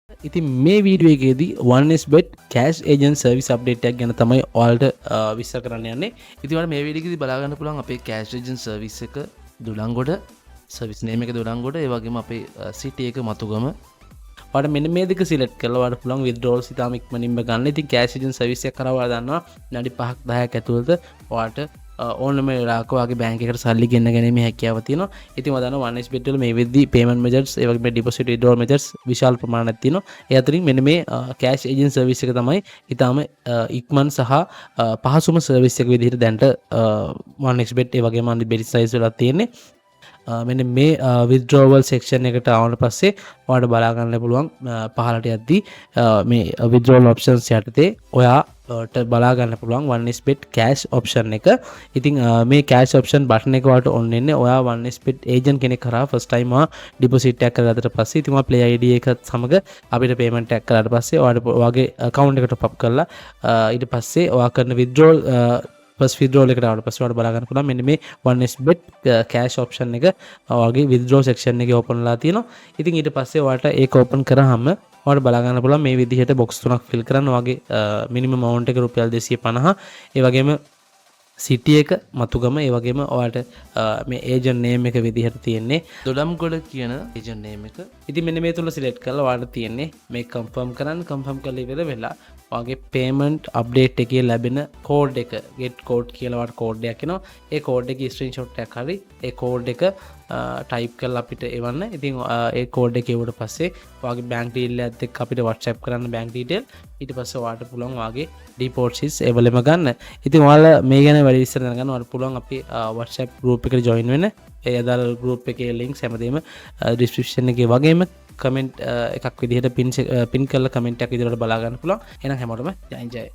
ඉතින් මේ වීඩියෝ එකේදී 1xbet cash agent service update එකක් ගැන තමයි ඔයාලට විස්තර කරන්න යන්නේ. ඉතින් ඔයාලා මේ වීඩියෝ එකේදී බලා ගන්න පුළුවන් අපේ cash agent service එක දුලංගොඩ service name එක දුලංගොඩ ඒ වගේම අපේ city එක මතුගම. ඔයාලට මෙන්න මේ දෙක select කරලා ඔයාලට පුළුවන් withdrawals ඉතාම ඉක්මනින්ම ගන්න. ඉතින් cash agent service එක කරා ඔයාලා දන්නවා විනාඩි 5ක් 10ක් ඇතුළත ඔයාලට ඕනම වෙලාවක ඔයාගේ බැංක් එකට සල්ලි ගෙන්න ගැනීමේ හැකියාව තියෙනවා. ඉතින් ඔයා දන්නවා 1xbet වල මේ වෙද්දී payment methods ඒ වගේම deposit withdrawal methods විශාල ප්‍රමාණයක් තියෙනවා. ඒ අතරින් මෙන්න මේ cash agent service එක තමයි ඊටාම ඉක්මන් සහ පහසුම service එක විදිහට දැනට 1xbet ඒ වගේම අනිත් bet size වල තියෙන්නේ. මෙන්න මේ withdrawal section එකට ආවම පස්සේ ඔයාලට බලා ගන්න පුළුවන් පහළට යද්දී මේ withdrawal options යටතේ ඔයාට බලා ගන්න පුළුවන් 1xbet cash option එක. ඉතින් මේ cash option button එක ඔයාලට on වෙන්නේ ඔයා 1xbet agent කෙනෙක් කරා first time deposit එකක් කරගත්තට පස්සේ ඉතින් ඔයා play id එකත් සමග අපිට payment එකක් කරාට පස්සේ ඔයාට ඔයාගේ account එකට top up කරලා ඊට පස්සේ ඔයා කරන withdrawal first withdrawal එකට ආවට පස්සේ ඔයාලට බලා ගන්න පුළුවන් මෙන්න මේ 1xbet cash option එක ඔයාගේ withdraw section එකේ open වෙලා තියෙනවා. ඉතින් ඊට පස්සේ ඔයාලට ඒක open කරාම ඔයාලට බලා ගන්න පුළුවන් මේ විදිහට box තුනක් fill කරන්න ඔයාගේ minimum amount එක රුපියල් 250. ඒ වගේම city එක මතුගම ඒ වගේම ඔයාලට මේ agent name එක විදිහට තියෙන්නේ දොඩම්ගොඩ කියන agent name එක. ඉතින් මෙන්න මේ තුන select කරලා ඔයාලට තියෙන්නේ මේ confirm කරන්න. confirm කරලා ඉවර වෙලා ඔයාගේ payment update එකේ ලැබෙන code එක get code කියලා ඔයාලට code එකක් එනවා. ඒ code එකේ screenshot එකක් හරි ඒ code එක type කරලා අපිට එවන්න. ඉතින් ඒ code එක එවුවට පස්සේ ඔයාගේ bank detail එකත් එක්ක අපිට WhatsApp කරන්න bank detail. ඊට පස්සේ ඔයාලට පුළුවන් ඔයාගේ deposits එවලෙම ගන්න. ඉතින් ඔයාලා මේ ගැන වැඩි විස්තර දැනගන්න ඔයාලට පුළුවන් අපි WhatsApp group එකට join වෙන්න. ඒ අදාළ group එකේ links හැමදේම description එකේ වගේම comment එකක් විදිහට pin කරලා comment එකක් විදිහට බලා ගන්න පුළුවන්. එහෙනම් හැමෝටම ජය ජය.